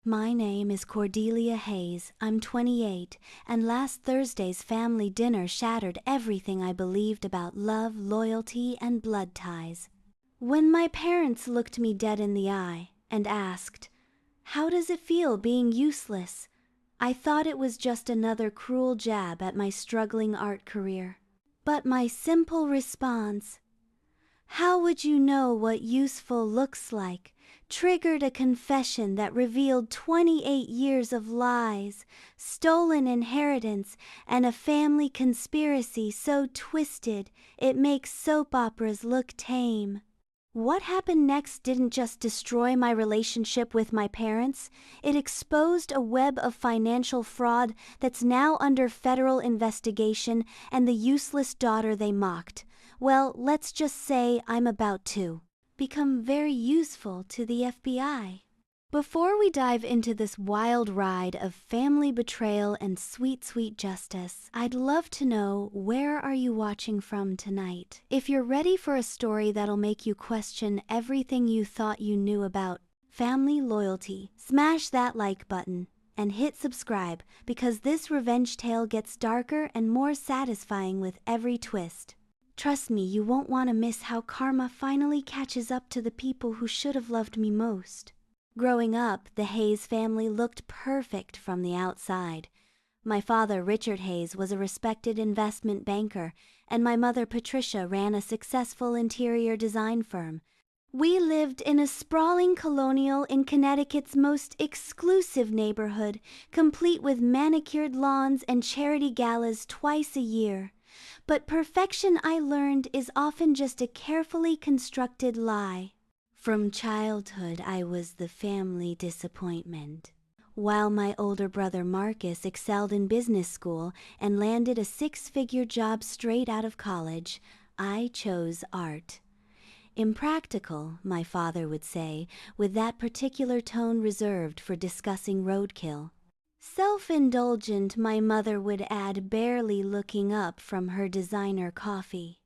My name is Cordelia Hayes. I'm 28, and last Thursday's family dinner shattered everything I believed about love, loyalty, and blood ties. When my parents looked me dead in the eye and asked, "How does it feel being useless?" I thought it was just another cruel jab at my struggling art career. But my simple response, "How would you know what useful looks like?" triggered a confession that revealed 28 years of lies, stolen inheritance, and a family conspiracy so twisted it makes soap operas look tame. What happened next didn't just destroy my relationship with my parents, it exposed a web of financial fraud that's now under federal investigation and the useless daughter they mocked. Well, let's just say I'm about to become very useful to the FBI. Before we dive into this wild ride of family betrayal and sweet, sweet justice, I'd love to know, where are you watching from tonight? If you're ready for a story that'll make you question everything you thought you knew about family loyalty, smash that like button and hit subscribe, because this revenge tale gets darker and more satisfying with every twist. Trust me, you won't want to miss how karma finally catches up to the people who should have loved me most. Growing up, the Hayes family looked perfect from the outside. My father, Richard Hayes, was a respected investment banker, and my mother, Patricia, ran a successful interior design firm. We lived in a sprawling colonial in Connecticut's most exclusive neighborhood, complete with manicured lawns and charity galas twice a year. But perfection, I learned, is often just a carefully constructed lie. From childhood, I was the family disappointment. While my older brother Marcus excelled in business school and landed a six-figure job straight out of college, I chose art. Impractical, my father would say, with that particular tone reserved for discussing roadkill. Self-indulgent, my mother would add, barely looking up from her designer coffee.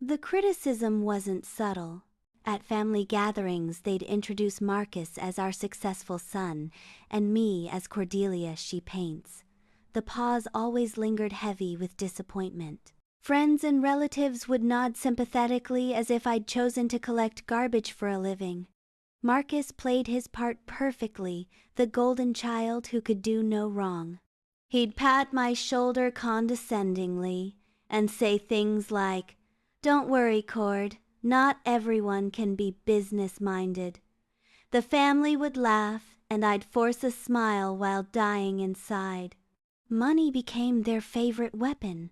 The criticism wasn't subtle. At family gatherings, they'd introduce Marcus as our successful son, and me as Cordelia she paints. The pause always lingered heavy with disappointment. Friends and relatives would nod sympathetically as if I'd chosen to collect garbage for a living. Marcus played his part perfectly, the golden child who could do no wrong. He'd pat my shoulder condescendingly and say things like, "Don't worry, Cord, not everyone can be business-minded." The family would laugh, and I'd force a smile while dying inside. Money became their favorite weapon.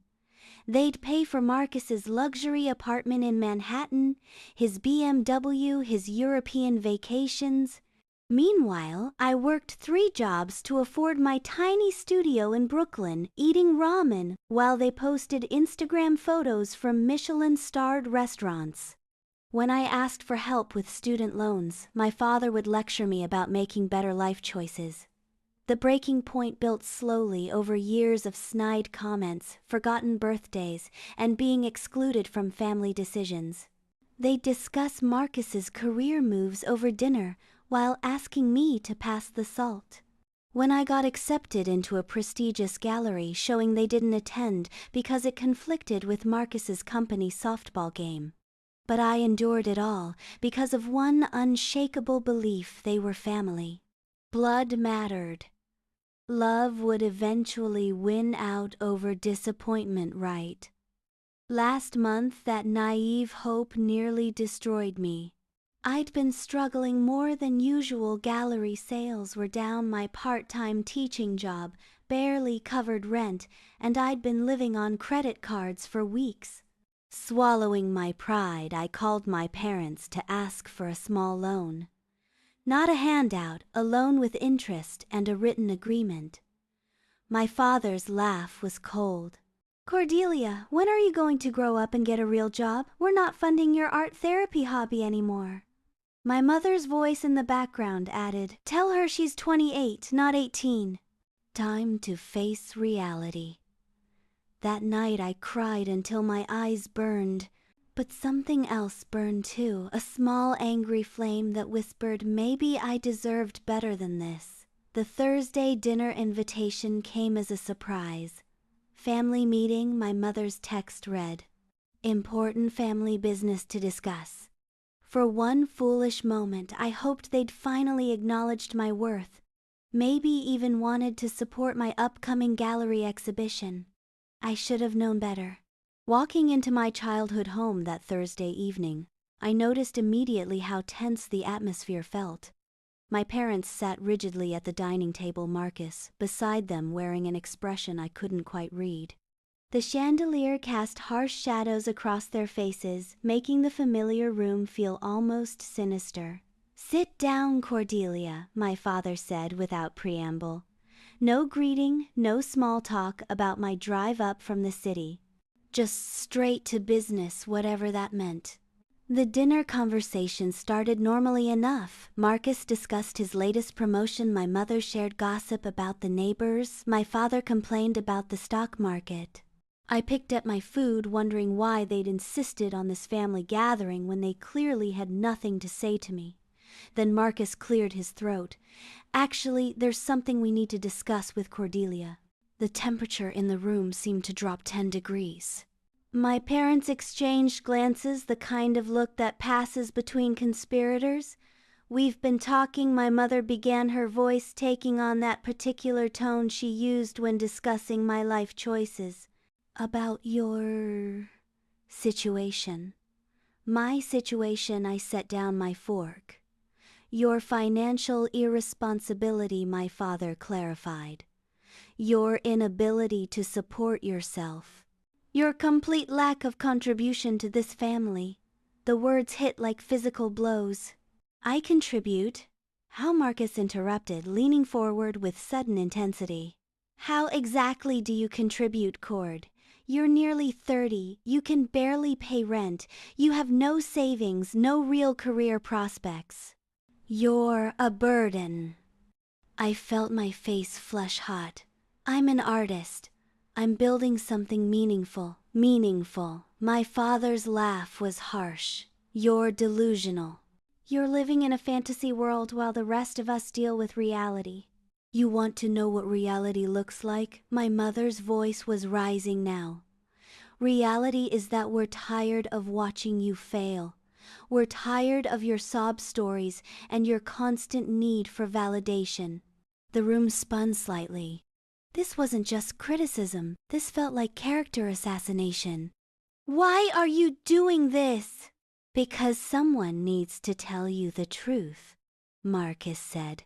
They'd pay for Marcus's luxury apartment in Manhattan, his BMW, his European vacations. Meanwhile, I worked 3 jobs to afford my tiny studio in Brooklyn, eating ramen while they posted Instagram photos from Michelin-starred restaurants. When I asked for help with student loans, my father would lecture me about making better life choices. The breaking point built slowly over years of snide comments, forgotten birthdays, and being excluded from family decisions. They'd discuss Marcus's career moves over dinner while asking me to pass the salt. When I got accepted into a prestigious gallery, showing they didn't attend because it conflicted with Marcus's company softball game. But I endured it all because of one unshakable belief: they were family. Blood mattered. Love would eventually win out over disappointment, right? Last month, that naive hope nearly destroyed me. I'd been struggling more than usual. Gallery sales were down, my part-time teaching job barely covered rent, and I'd been living on credit cards for weeks. Swallowing my pride, I called my parents to ask for a small loan. Not a handout, a loan with interest and a written agreement. My father's laugh was cold. "Cordelia, when are you going to grow up and get a real job? We're not funding your art therapy hobby anymore." My mother's voice in the background added, "Tell her she's 28, not 18. Time to face reality. That night I cried until my eyes burned. But something else burned too, a small angry flame that whispered maybe I deserved better than this. The Thursday dinner invitation came as a surprise. Family meeting, my mother's text read. Important family business to discuss. For one foolish moment, I hoped they'd finally acknowledged my worth. Maybe even wanted to support my upcoming gallery exhibition. I should have known better. Walking into my childhood home that Thursday evening, I noticed immediately how tense the atmosphere felt. My parents sat rigidly at the dining table, Marcus beside them wearing an expression I couldn't quite read. The chandelier cast harsh shadows across their faces, making the familiar room feel almost sinister. "Sit down, Cordelia," my father said without preamble. No greeting, no small talk about my drive up from the city. Just straight to business, whatever that meant. The dinner conversation started normally enough. Marcus discussed his latest promotion, my mother shared gossip about the neighbors, my father complained about the stock market. I picked at my food, wondering why they'd insisted on this family gathering when they clearly had nothing to say to me. Then Marcus cleared his throat. "Actually, there's something we need to discuss with Cordelia." The temperature in the room seemed to drop 10 degrees. My parents exchanged glances, the kind of look that passes between conspirators. "We've been talking," my mother began, her voice taking on that particular tone she used when discussing my life choices. "About your situation." "My situation," I set down my fork. "Your financial irresponsibility," my father clarified. "Your inability to support yourself. Your complete lack of contribution to this family." The words hit like physical blows. "I contribute." How? Marcus interrupted, leaning forward with sudden intensity. "How exactly do you contribute, Cord? You're nearly 30, you can barely pay rent, you have no savings, no real career prospects. You're a burden." I felt my face flush hot. "I'm an artist. I'm building something meaningful." Meaningful. My father's laugh was harsh. "You're delusional. You're living in a fantasy world while the rest of us deal with reality." "You want to know what reality looks like?" My mother's voice was rising now. "Reality is that we're tired of watching you fail. We're tired of your sob stories and your constant need for validation." The room spun slightly. This wasn't just criticism. This felt like character assassination. "Why are you doing this?" "Because someone needs to tell you the truth," Marcus said,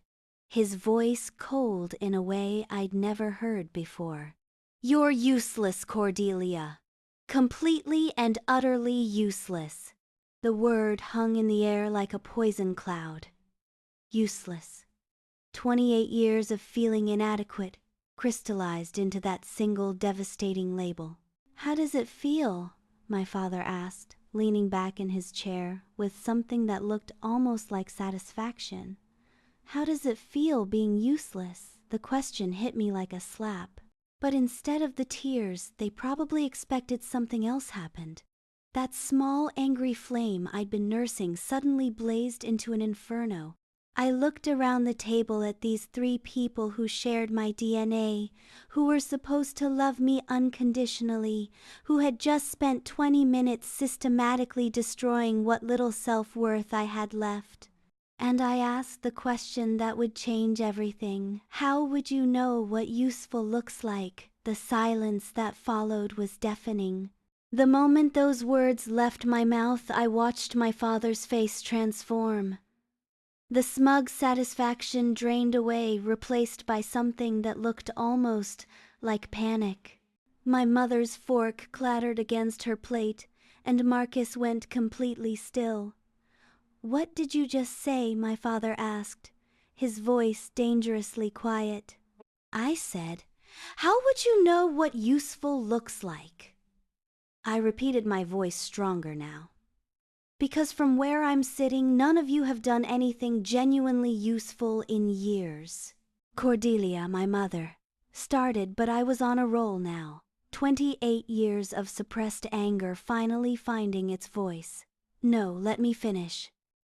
his voice cold in a way I'd never heard before. "You're useless, Cordelia. Completely and utterly useless." The word hung in the air like a poison cloud. Useless. 28 years of feeling inadequate, crystallized into that single devastating label. "How does it feel?" my father asked, leaning back in his chair with something that looked almost like satisfaction. "How does it feel being useless?" The question hit me like a slap. But instead of the tears, they probably expected something else happened. That small, angry flame I'd been nursing suddenly blazed into an inferno. I looked around the table at these 3 people who shared my DNA, who were supposed to love me unconditionally, who had just spent 20 minutes systematically destroying what little self-worth I had left. And I asked the question that would change everything. How would you know what useful looks like? The silence that followed was deafening. The moment those words left my mouth, I watched my father's face transform. The smug satisfaction drained away, replaced by something that looked almost like panic. My mother's fork clattered against her plate, and Marcus went completely still. "What did you just say?" my father asked, his voice dangerously quiet. I said, "How would you know what useful looks like?" I repeated, my voice stronger now. "Because from where I'm sitting, none of you have done anything genuinely useful in years." Cordelia, my mother, started, but I was on a roll now. 28 years of suppressed anger finally finding its voice. No, let me finish.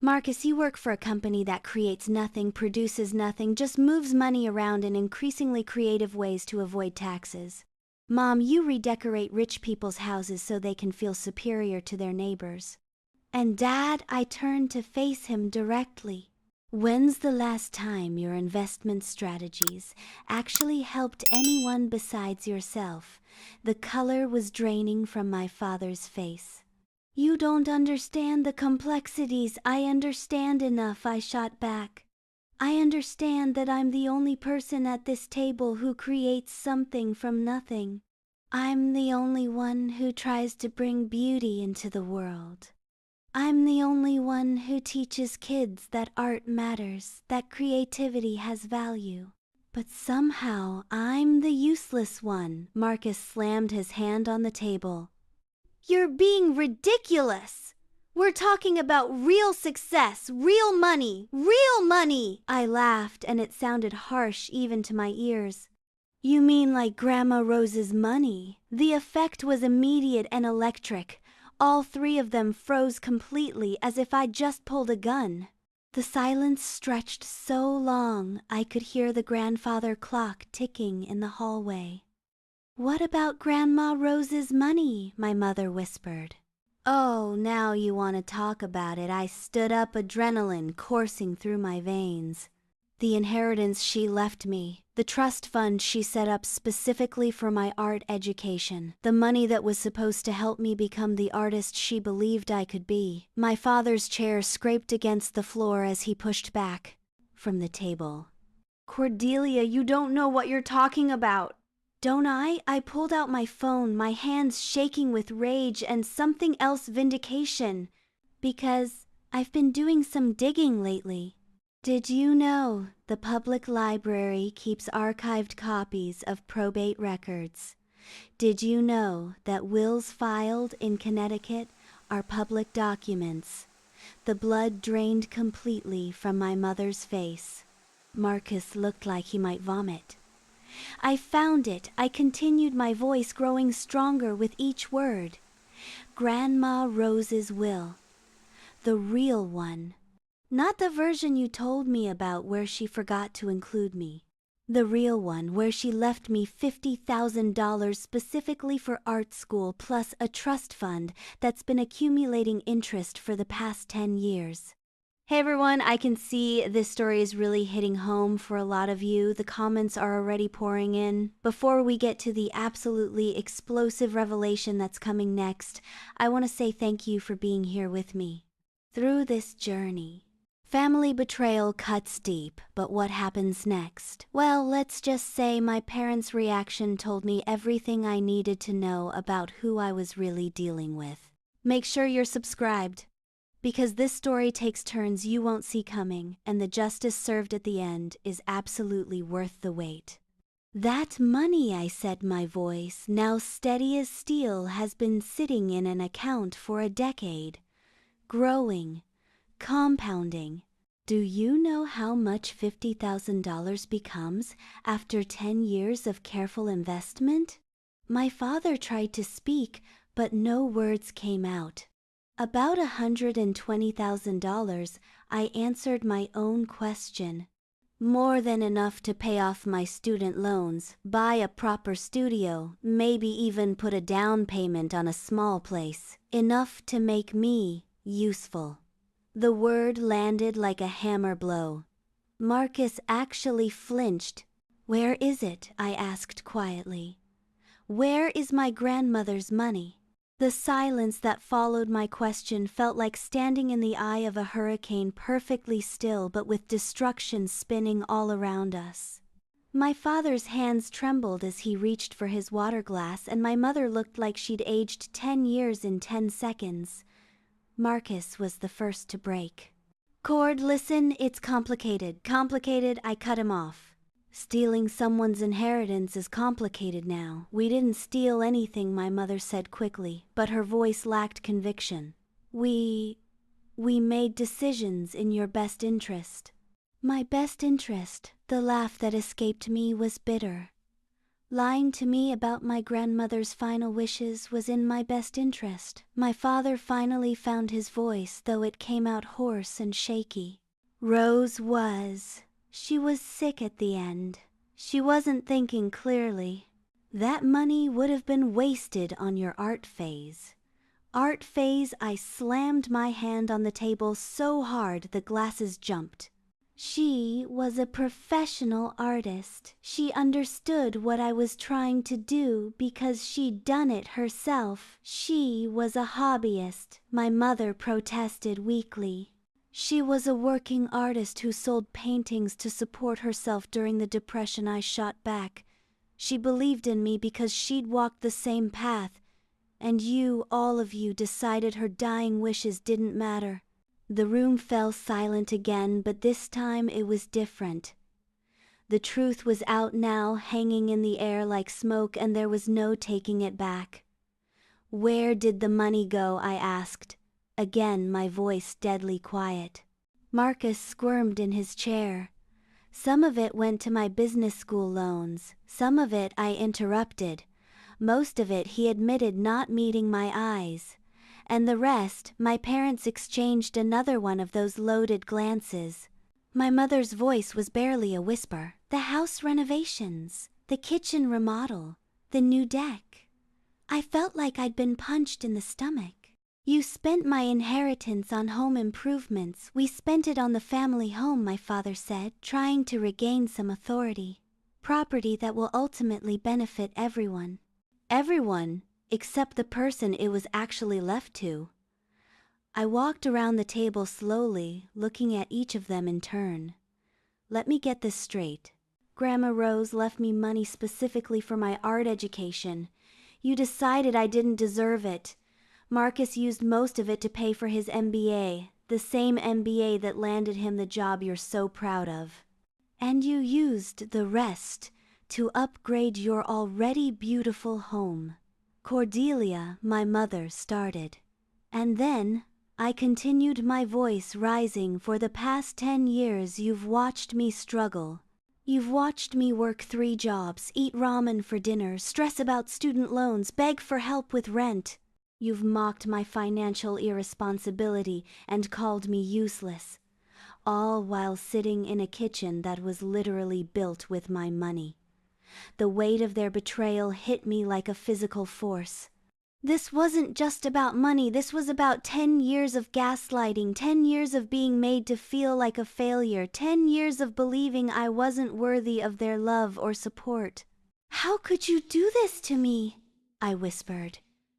Marcus, you work for a company that creates nothing, produces nothing, just moves money around in increasingly creative ways to avoid taxes. Mom, you redecorate rich people's houses so they can feel superior to their neighbors. And Dad, I turned to face him directly. When's the last time your investment strategies actually helped anyone besides yourself? The color was draining from my father's face. You don't understand the complexities. I understand enough, I shot back. I understand that I'm the only person at this table who creates something from nothing. I'm the only one who tries to bring beauty into the world. I'm the only one who teaches kids that art matters, that creativity has value. But somehow I'm the useless one. Marcus slammed his hand on the table. You're being ridiculous! We're talking about real success, real money, real money! I laughed, and it sounded harsh even to my ears. You mean like Grandma Rose's money? The effect was immediate and electric. All three of them froze completely as if I'd just pulled a gun. The silence stretched so long I could hear the grandfather clock ticking in the hallway. What about Grandma Rose's money? My mother whispered. Oh, now you want to talk about it. I stood up, adrenaline coursing through my veins. The inheritance she left me, the trust fund she set up specifically for my art education, the money that was supposed to help me become the artist she believed I could be. My father's chair scraped against the floor as he pushed back from the table. Cordelia, you don't know what you're talking about. Don't I? I pulled out my phone, my hands shaking with rage and something else, vindication. Because I've been doing some digging lately. Did you know the public library keeps archived copies of probate records? Did you know that wills filed in Connecticut are public documents? The blood drained completely from my mother's face. Marcus looked like he might vomit. I found it. I continued, my voice growing stronger with each word. Grandma Rose's will. The real one. Not the version you told me about where she forgot to include me. The real one where she left me $50,000 specifically for art school plus a trust fund that's been accumulating interest for the past 10 years. Hey everyone, I can see this story is really hitting home for a lot of you. The comments are already pouring in. Before we get to the absolutely explosive revelation that's coming next, I want to say thank you for being here with me through this journey. Family betrayal cuts deep, but what happens next? Well, let's just say my parents' reaction told me everything I needed to know about who I was really dealing with. Make sure you're subscribed, because this story takes turns you won't see coming, and the justice served at the end is absolutely worth the wait. That money, I said, my voice, now steady as steel, has been sitting in an account for a decade. Growing. Compounding. Do you know how much $50,000 becomes after 10 years of careful investment? My father tried to speak, but no words came out. About $120,000, I answered my own question. More than enough to pay off my student loans, buy a proper studio, maybe even put a down payment on a small place. Enough to make me useful. The word landed like a hammer blow. Marcus actually flinched. Where is it? I asked quietly. Where is my grandmother's money? The silence that followed my question felt like standing in the eye of a hurricane, perfectly still but with destruction spinning all around us. My father's hands trembled as he reached for his water glass, and my mother looked like she'd aged 10 years in 10 seconds. Marcus was the first to break. Cord, listen, it's complicated. Complicated, I cut him off. Stealing someone's inheritance is complicated now. We didn't steal anything, my mother said quickly, but her voice lacked conviction. We made decisions in your best interest. My best interest. The laugh that escaped me was bitter. Lying to me about my grandmother's final wishes was in my best interest. My father finally found his voice, though it came out hoarse and shaky. Rose was. She was sick at the end. She wasn't thinking clearly. That money would have been wasted on your art phase. Art phase, I slammed my hand on the table so hard the glasses jumped. She was a professional artist. She understood what I was trying to do because she'd done it herself. She was a hobbyist, my mother protested weakly. She was a working artist who sold paintings to support herself during the Depression. I shot back. She believed in me because she'd walked the same path, and you, all of you, decided her dying wishes didn't matter. The room fell silent again, but this time it was different. The truth was out now, hanging in the air like smoke, and there was no taking it back. Where did the money go? I asked. Again, my voice deadly quiet. Marcus squirmed in his chair. Some of it went to my business school loans. Some of it I interrupted. Most of it he admitted not meeting my eyes. And the rest, my parents exchanged another one of those loaded glances. My mother's voice was barely a whisper. The house renovations, the kitchen remodel, the new deck. I felt like I'd been punched in the stomach. You spent my inheritance on home improvements. We spent it on the family home, my father said, trying to regain some authority. Property that will ultimately benefit everyone. Everyone, except the person it was actually left to. I walked around the table slowly, looking at each of them in turn. Let me get this straight. Grandma Rose left me money specifically for my art education. You decided I didn't deserve it. Marcus used most of it to pay for his MBA, the same MBA that landed him the job you're so proud of. And you used the rest to upgrade your already beautiful home. Cordelia, my mother, started. And then, I continued, my voice rising. For the past 10 years you've watched me struggle. You've watched me work 3 jobs, eat ramen for dinner, stress about student loans, beg for help with rent. You've mocked my financial irresponsibility and called me useless. All while sitting in a kitchen that was literally built with my money. The weight of their betrayal hit me like a physical force. This wasn't just about money, this was about 10 years of gaslighting, 10 years of being made to feel like a failure, 10 years of believing I wasn't worthy of their love or support. How could you do this to me? I whispered.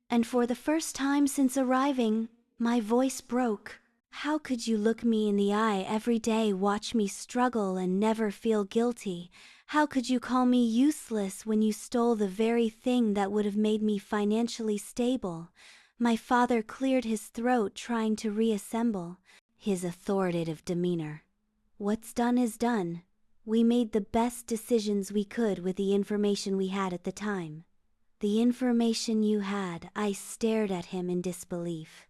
And for the first time since arriving, my voice broke. How could you look me in the eye every day, watch me struggle and never feel guilty? How could you call me useless when you stole the very thing that would have made me financially stable? My father cleared his throat, trying to reassemble his authoritative demeanor. What's done is done. We made the best decisions we could with the information we had at the time. The information you had. I stared at him in disbelief.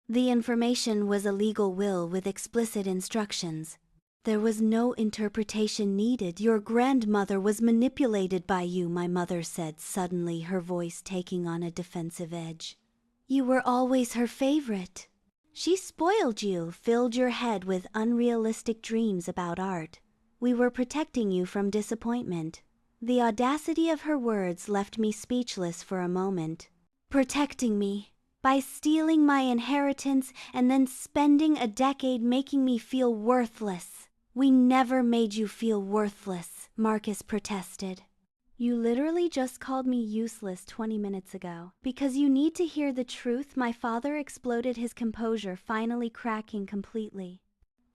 The information was a legal will with explicit instructions. There was no interpretation needed. Your grandmother was manipulated by you, my mother said, suddenly, her voice taking on a defensive edge. You were always her favorite. She spoiled you, filled your head with unrealistic dreams about art. We were protecting you from disappointment. The audacity of her words left me speechless for a moment. Protecting me? By stealing my inheritance and then spending a decade making me feel worthless. We never made you feel worthless, Marcus protested. You literally just called me useless 20 minutes ago. Because you need to hear the truth, my father exploded, his composure finally cracking completely.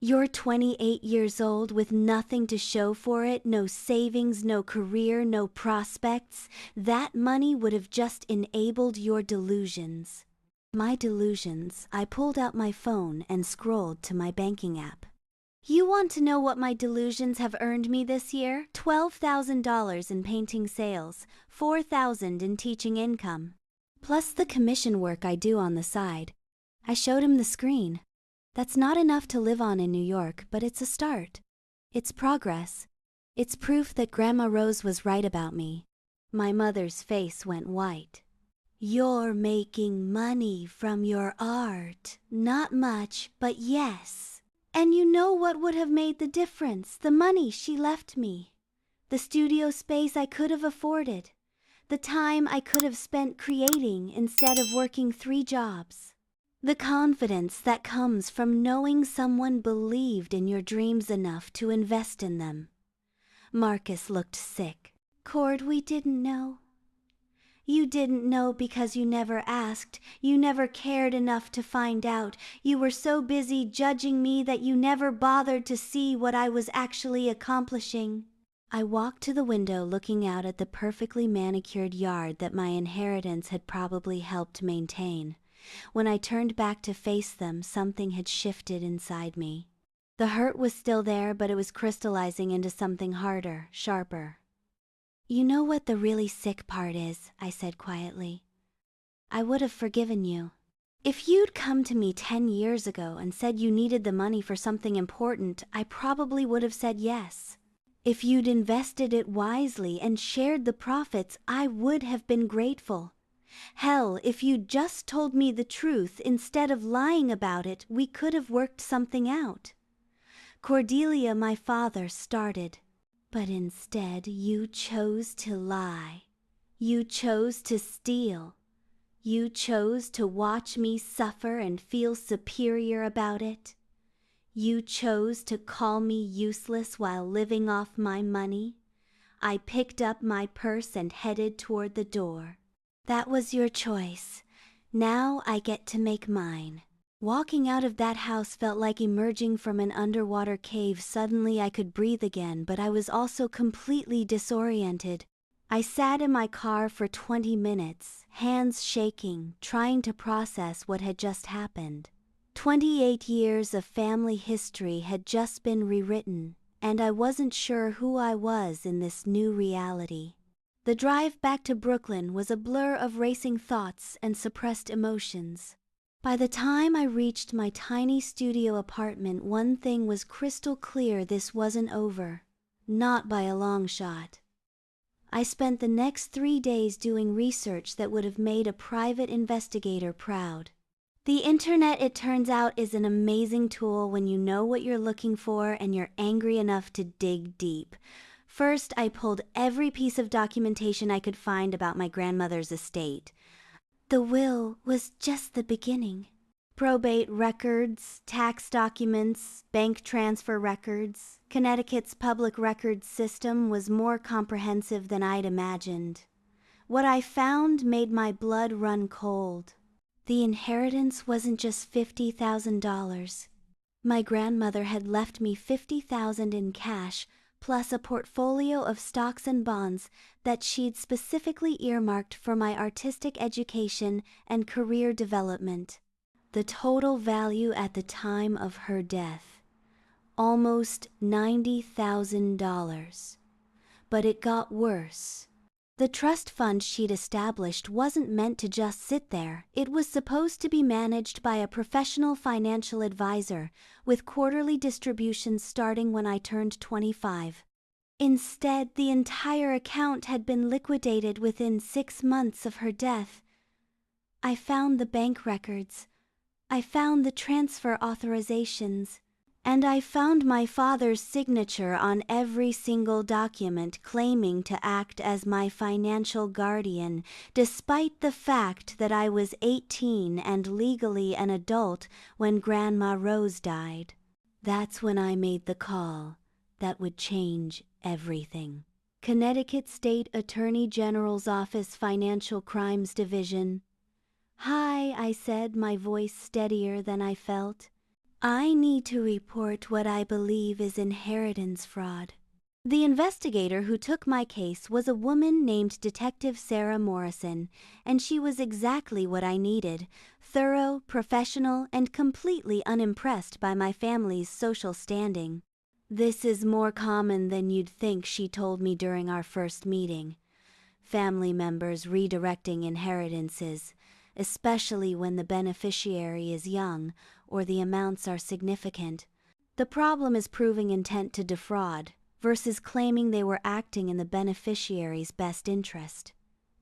You're 28 years old with nothing to show for it, no savings, no career, no prospects. That money would have just enabled your delusions. My delusions? I pulled out my phone and scrolled to my banking app. You want to know what my delusions have earned me this year? $12,000 in painting sales, $4,000 in teaching income. Plus the commission work I do on the side. I showed him the screen. That's not enough to live on in New York, but it's a start. It's progress. It's proof that Grandma Rose was right about me. My mother's face went white. "You're making money from your art. Not much, but yes. And you know what would have made the difference? The money she left me. The studio space I could have afforded. The time I could have spent creating instead of working 3 jobs. The confidence that comes from knowing someone believed in your dreams enough to invest in them." Marcus looked sick. "Cord, we didn't know." "You didn't know because you never asked. You never cared enough to find out. You were so busy judging me that you never bothered to see what I was actually accomplishing." I walked to the window, looking out at the perfectly manicured yard that my inheritance had probably helped maintain. When I turned back to face them, something had shifted inside me. The hurt was still there, but it was crystallizing into something harder, sharper. "You know what the really sick part is," I said quietly. "I would have forgiven you. If you'd come to me 10 years ago and said you needed the money for something important, I probably would have said yes. If you'd invested it wisely and shared the profits, I would have been grateful. Hell, if you'd just told me the truth instead of lying about it, we could have worked something out." "Cordelia, my father started. But instead you chose to lie. You chose to steal. You chose to watch me suffer and feel superior about it. You chose to call me useless while living off my money. I picked up my purse and headed toward the door. That was your choice. Now I get to make mine." Walking out of that house felt like emerging from an underwater cave. Suddenly I could breathe again, but I was also completely disoriented. I sat in my car for 20 minutes, hands shaking, trying to process what had just happened. 28 years of family history had just been rewritten, and I wasn't sure who I was in this new reality. The drive back to Brooklyn was a blur of racing thoughts and suppressed emotions. By the time I reached my tiny studio apartment, one thing was crystal clear: this wasn't over. Not by a long shot. I spent the next 3 days doing research that would have made a private investigator proud. The internet, it turns out, is an amazing tool when you know what you're looking for and you're angry enough to dig deep. First, I pulled every piece of documentation I could find about my grandmother's estate. The will was just the beginning. Probate records, tax documents, bank transfer records. Connecticut's public records system was more comprehensive than I'd imagined. What I found made my blood run cold. The inheritance wasn't just $50,000. My grandmother had left me $50,000 in cash, plus a portfolio of stocks and bonds that she'd specifically earmarked for my artistic education and career development. The total value at the time of her death, almost $90,000. But it got worse. The trust fund she'd established wasn't meant to just sit there. It was supposed to be managed by a professional financial advisor, with quarterly distributions starting when I turned 25. Instead, the entire account had been liquidated within 6 months of her death. I found the bank records. I found the transfer authorizations. And I found my father's signature on every single document, claiming to act as my financial guardian, despite the fact that I was 18 and legally an adult when Grandma Rose died. That's when I made the call that would change everything. Connecticut State Attorney General's Office, Financial Crimes Division. "Hi," I said, my voice steadier than I felt. "I need to report what I believe is inheritance fraud." The investigator who took my case was a woman named Detective Sarah Morrison, and she was exactly what I needed: thorough, professional, and completely unimpressed by my family's social standing. "This is more common than you'd think," she told me during our first meeting. "Family members redirecting inheritances, especially when the beneficiary is young or the amounts are significant. The problem is proving intent to defraud, versus claiming they were acting in the beneficiary's best interest.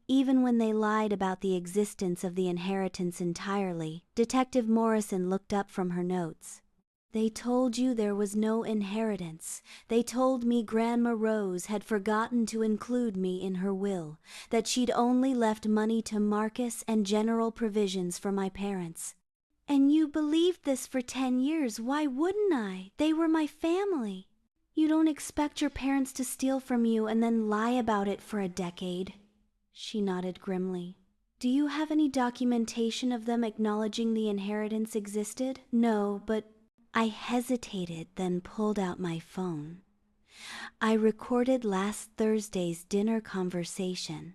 Even when they lied about the existence of the inheritance entirely, Detective Morrison looked up from her notes. They told you there was no inheritance. They told me Grandma Rose had forgotten to include me in her will, that she'd only left money to Marcus and general provisions for my parents. And you believed this for 10 years. Why wouldn't I? They were my family. You don't expect your parents to steal from you and then lie about it for a decade. She nodded grimly. Do you have any documentation of them acknowledging the inheritance existed? No, but I hesitated, then pulled out my phone. I recorded last Thursday's dinner conversation.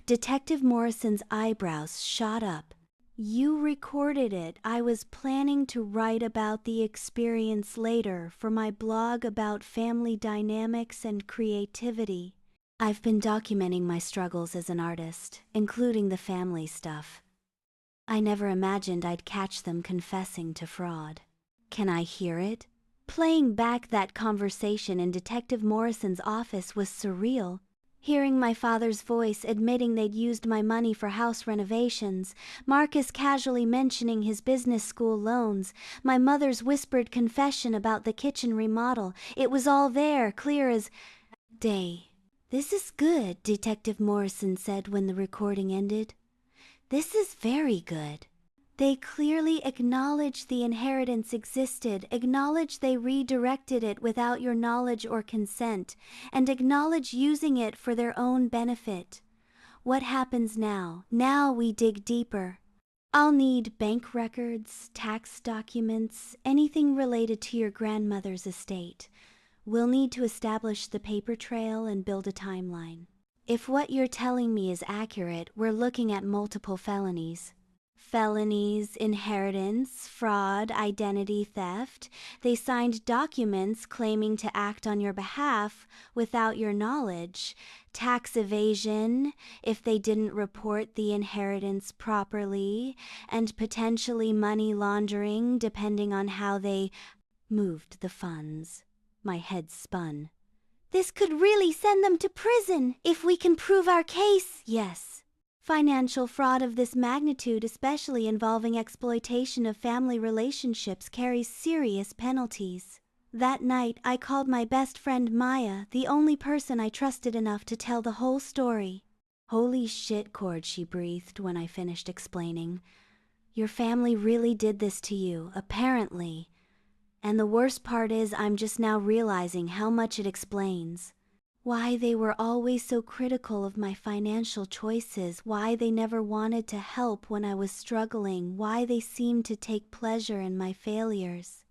Detective Morrison's eyebrows shot up. You recorded it. I was planning to write about the experience later for my blog about family dynamics and creativity. I've been documenting my struggles as an artist, including the family stuff. I never imagined I'd catch them confessing to fraud. Can I hear it? Playing back that conversation in Detective Morrison's office was surreal. Hearing my father's voice admitting they'd used my money for house renovations, Marcus casually mentioning his business school loans, my mother's whispered confession about the kitchen remodel, it was all there, clear as day. This is good, Detective Morrison said when the recording ended. This is very good. They clearly acknowledge the inheritance existed, acknowledge they redirected it without your knowledge or consent, and acknowledge using it for their own benefit. What happens now? Now we dig deeper. I'll need bank records, tax documents, anything related to your grandmother's estate. We'll need to establish the paper trail and build a timeline. If what you're telling me is accurate, we're looking at multiple felonies. Felonies, inheritance, fraud, identity theft. They signed documents claiming to act on your behalf without your knowledge. Tax evasion, if they didn't report the inheritance properly, and potentially money laundering depending on how they moved the funds. My head spun. This could really send them to prison if we can prove our case. Yes. Financial fraud of this magnitude, especially involving exploitation of family relationships, carries serious penalties. That night, I called my best friend Maya, the only person I trusted enough to tell the whole story. Holy shit, Cord, she breathed when I finished explaining. Your family really did this to you, apparently. And the worst part is I'm just now realizing how much it explains. Why they were always so critical of my financial choices, why they never wanted to help when I was struggling, why they seemed to take pleasure in my failures.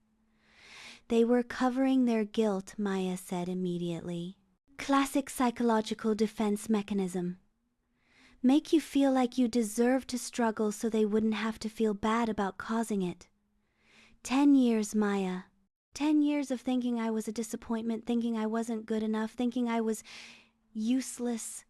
They were covering their guilt, Maya said immediately. Classic psychological defense mechanism. Make you feel like you deserve to struggle so they wouldn't have to feel bad about causing it. 10 years, Maya. 10 years of thinking I was a disappointment, thinking I wasn't good enough, thinking I was useless.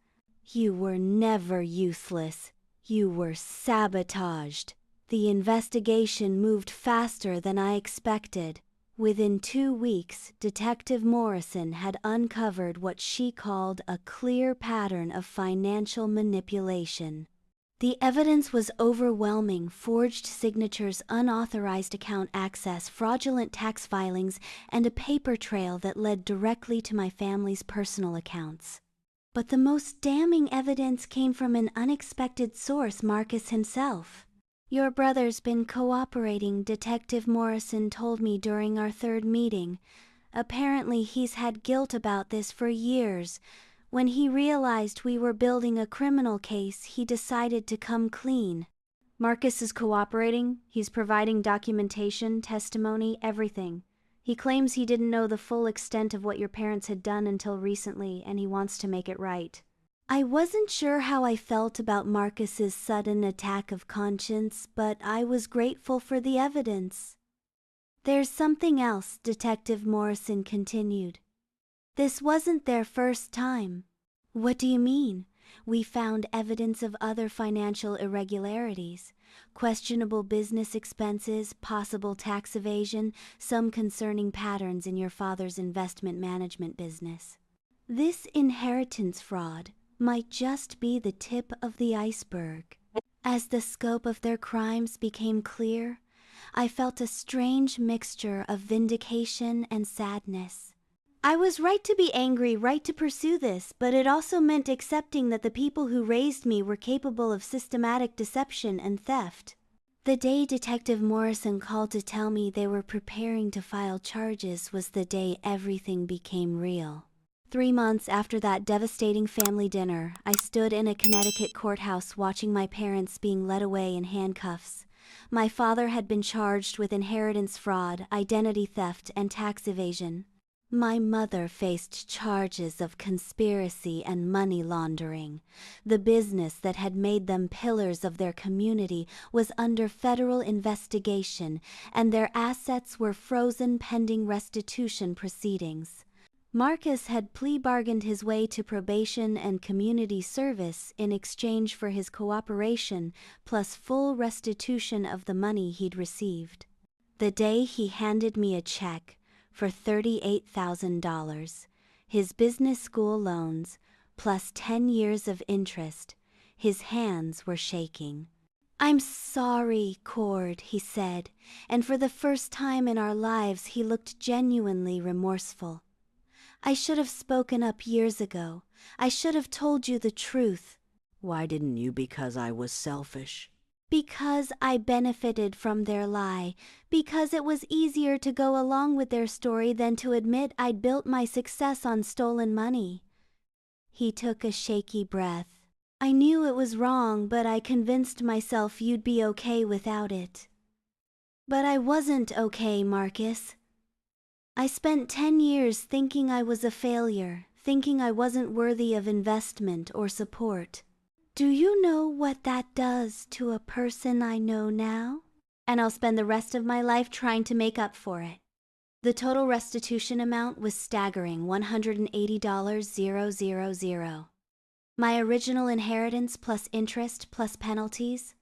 You were never useless. You were sabotaged. The investigation moved faster than I expected. Within 2 weeks, Detective Morrison had uncovered what she called a clear pattern of financial manipulation. The evidence was overwhelming: forged signatures, unauthorized account access, fraudulent tax filings, and a paper trail that led directly to my family's personal accounts. But the most damning evidence came from an unexpected source, Marcus himself. Your brother's been cooperating, Detective Morrison told me during our 3rd meeting. Apparently he's had guilt about this for years. When he realized we were building a criminal case, he decided to come clean. Marcus is cooperating. He's providing documentation, testimony, everything. He claims he didn't know the full extent of what your parents had done until recently, and he wants to make it right. I wasn't sure how I felt about Marcus's sudden attack of conscience, but I was grateful for the evidence. There's something else, Detective Morrison continued. This wasn't their first time. What do you mean? We found evidence of other financial irregularities, questionable business expenses, possible tax evasion, some concerning patterns in your father's investment management business. This inheritance fraud might just be the tip of the iceberg. As the scope of their crimes became clear, I felt a strange mixture of vindication and sadness. I was right to be angry, right to pursue this, but it also meant accepting that the people who raised me were capable of systematic deception and theft. The day Detective Morrison called to tell me they were preparing to file charges was the day everything became real. 3 months after that devastating family dinner, I stood in a Connecticut courthouse watching my parents being led away in handcuffs. My father had been charged with inheritance fraud, identity theft, and tax evasion. My mother faced charges of conspiracy and money laundering. The business that had made them pillars of their community was under federal investigation, and their assets were frozen pending restitution proceedings. Marcus had plea bargained his way to probation and community service in exchange for his cooperation plus full restitution of the money he'd received. The day he handed me a check for $38,000, his business school loans, plus 10 years of interest, his hands were shaking. "I'm sorry, Cord," he said, and for the first time in our lives he looked genuinely remorseful. "I should have spoken up years ago. I should have told you the truth." "Why didn't you?" "Because I was selfish." "Because I benefited from their lie. Because it was easier to go along with their story than to admit I'd built my success on stolen money." He took a shaky breath. "I knew it was wrong, but I convinced myself you'd be okay without it." "But I wasn't okay, Marcus. I spent 10 years thinking I was a failure, thinking I wasn't worthy of investment or support. Do you know what that does to a person I know now? And I'll spend the rest of my life trying to make up for it." The total restitution amount was staggering, $180,000. My original inheritance plus interest plus penalties.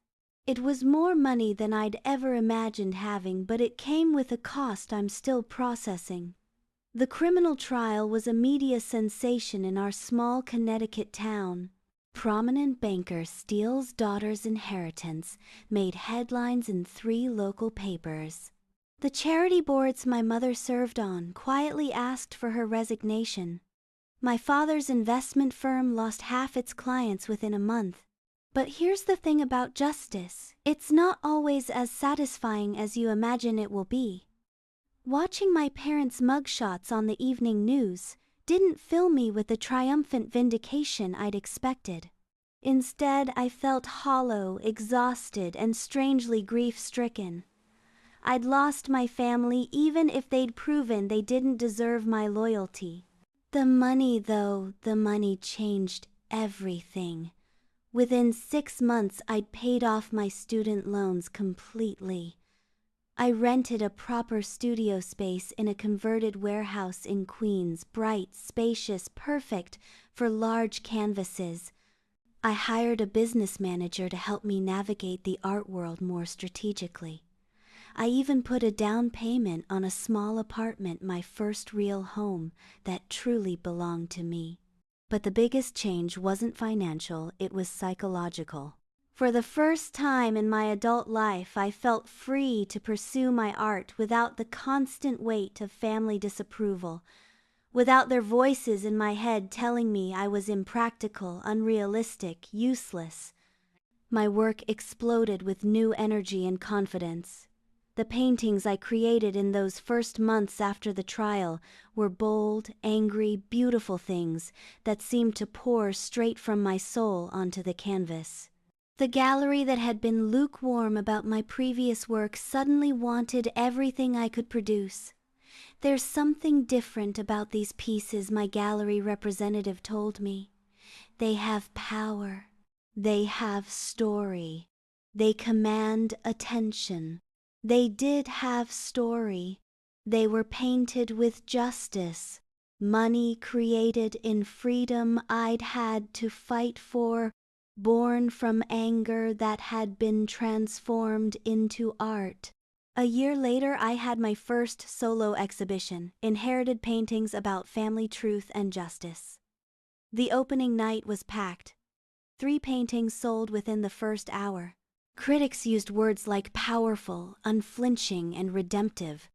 It was more money than I'd ever imagined having, but it came with a cost I'm still processing. The criminal trial was a media sensation in our small Connecticut town. Prominent banker steals daughter's inheritance made headlines in 3 local papers. The charity boards my mother served on quietly asked for her resignation. My father's investment firm lost half its clients within a month. But here's the thing about justice. It's not always as satisfying as you imagine it will be. Watching my parents' mugshots on the evening news didn't fill me with the triumphant vindication I'd expected. Instead, I felt hollow, exhausted, and strangely grief-stricken. I'd lost my family even if they'd proven they didn't deserve my loyalty. The money, though, the money changed everything. Within 6 months, I'd paid off my student loans completely. I rented a proper studio space in a converted warehouse in Queens, bright, spacious, perfect for large canvases. I hired a business manager to help me navigate the art world more strategically. I even put a down payment on a small apartment, my first real home that truly belonged to me. But the biggest change wasn't financial, it was psychological. For the first time in my adult life, I felt free to pursue my art without the constant weight of family disapproval, without their voices in my head telling me I was impractical, unrealistic, useless. My work exploded with new energy and confidence. The paintings I created in those first months after the trial were bold, angry, beautiful things that seemed to pour straight from my soul onto the canvas. The gallery that had been lukewarm about my previous work suddenly wanted everything I could produce. "There's something different about these pieces," my gallery representative told me. "They have power. They have story. They command attention." They did have story. They were painted with justice. Money created in freedom I'd had to fight for, born from anger that had been transformed into art. A year later, I had my first solo exhibition, Inherited Paintings about Family Truth and Justice. The opening night was packed. 3 paintings sold within the first hour. Critics used words like powerful, unflinching, and redemptive.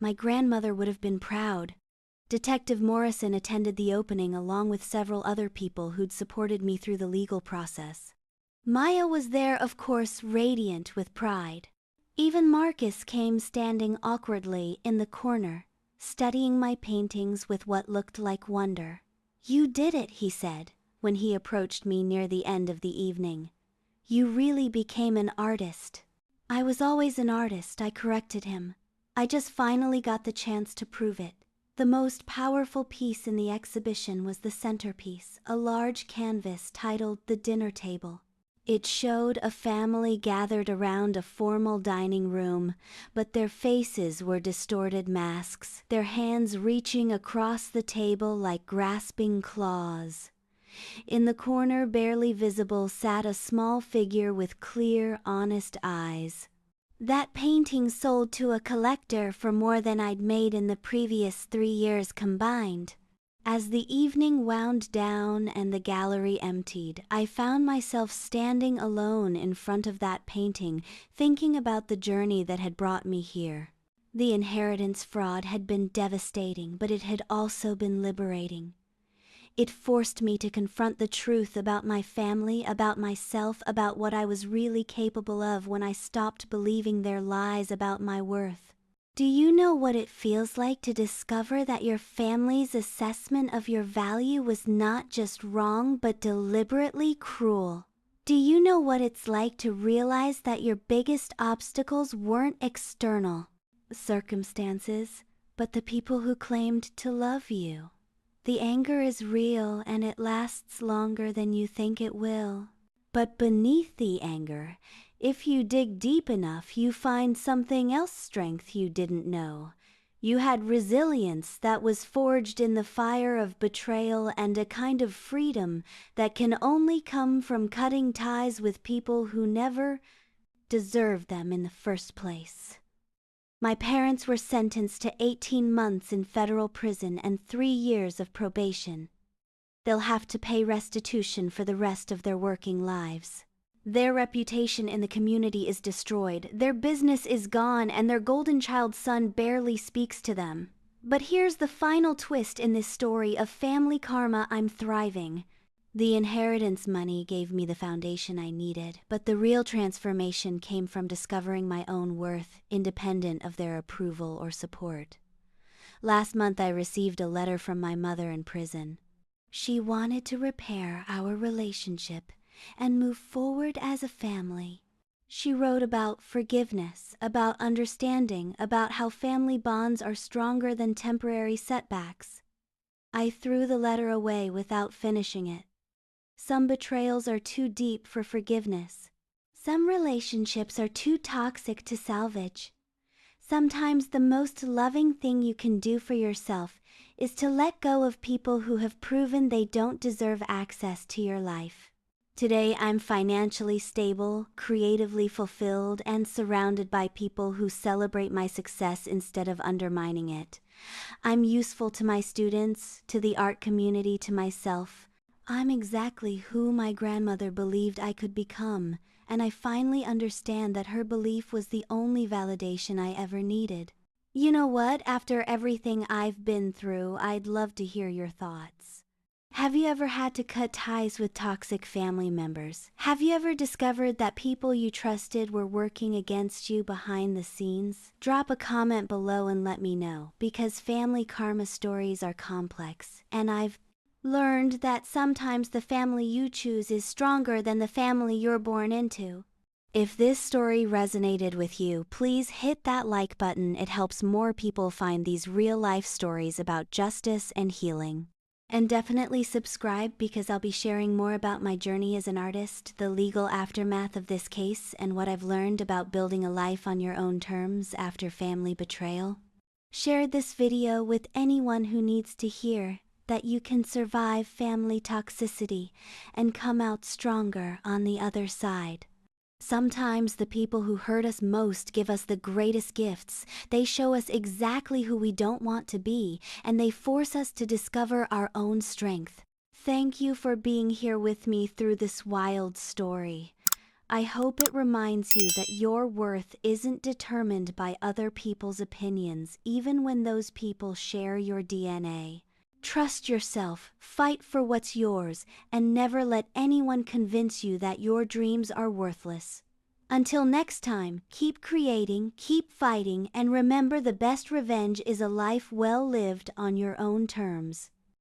My grandmother would have been proud. Detective Morrison attended the opening along with several other people who'd supported me through the legal process. Maya was there, of course, radiant with pride. Even Marcus came standing awkwardly in the corner, studying my paintings with what looked like wonder. "You did it," he said, when he approached me near the end of the evening. "You really became an artist." "I was always an artist," I corrected him. "I just finally got the chance to prove it." The most powerful piece in the exhibition was the centerpiece, a large canvas titled "The Dinner Table." It showed a family gathered around a formal dining room, but their faces were distorted masks, their hands reaching across the table like grasping claws. In the corner, barely visible, sat a small figure with clear, honest eyes. That painting sold to a collector for more than I'd made in the previous 3 years combined. As the evening wound down and the gallery emptied, I found myself standing alone in front of that painting, thinking about the journey that had brought me here. The inheritance fraud had been devastating, but it had also been liberating. It forced me to confront the truth about my family, about myself, about what I was really capable of when I stopped believing their lies about my worth. Do you know what it feels like to discover that your family's assessment of your value was not just wrong but deliberately cruel? Do you know what it's like to realize that your biggest obstacles weren't external circumstances, but the people who claimed to love you? The anger is real and it lasts longer than you think it will. But beneath the anger, if you dig deep enough, you find something else, strength you didn't know. You had resilience that was forged in the fire of betrayal and a kind of freedom that can only come from cutting ties with people who never deserved them in the first place. My parents were sentenced to 18 months in federal prison and 3 years of probation. They'll have to pay restitution for the rest of their working lives. Their reputation in the community is destroyed, their business is gone, and their golden child son barely speaks to them. But here's the final twist in this story of family karma. I'm thriving. The inheritance money gave me the foundation I needed, but the real transformation came from discovering my own worth, independent of their approval or support. Last month I received a letter from my mother in prison. She wanted to repair our relationship and move forward as a family. She wrote about forgiveness, about understanding, about how family bonds are stronger than temporary setbacks. I threw the letter away without finishing it. Some betrayals are too deep for forgiveness. Some relationships are too toxic to salvage. Sometimes the most loving thing you can do for yourself is to let go of people who have proven they don't deserve access to your life. Today I'm financially stable, creatively fulfilled, and surrounded by people who celebrate my success instead of undermining it. I'm useful to my students, to the art community, to myself. I'm exactly who my grandmother believed I could become, and I finally understand that her belief was the only validation I ever needed. You know what? After everything I've been through, I'd love to hear your thoughts. Have you ever had to cut ties with toxic family members? Have you ever discovered that people you trusted were working against you behind the scenes? Drop a comment below and let me know, because family karma stories are complex, and I've learned that sometimes the family you choose is stronger than the family you're born into. If this story resonated with you, please hit that like button. It helps more people find these real-life stories about justice and healing. And definitely subscribe, because I'll be sharing more about my journey as an artist, the legal aftermath of this case, and what I've learned about building a life on your own terms after family betrayal. Share this video with anyone who needs to hear that you can survive family toxicity and come out stronger on the other side. Sometimes the people who hurt us most give us the greatest gifts. They show us exactly who we don't want to be, and they force us to discover our own strength. Thank you for being here with me through this wild story. I hope it reminds you that your worth isn't determined by other people's opinions, even when those people share your DNA. Trust yourself, fight for what's yours, and never let anyone convince you that your dreams are worthless. Until next time, keep creating, keep fighting, and remember the best revenge is a life well lived on your own terms.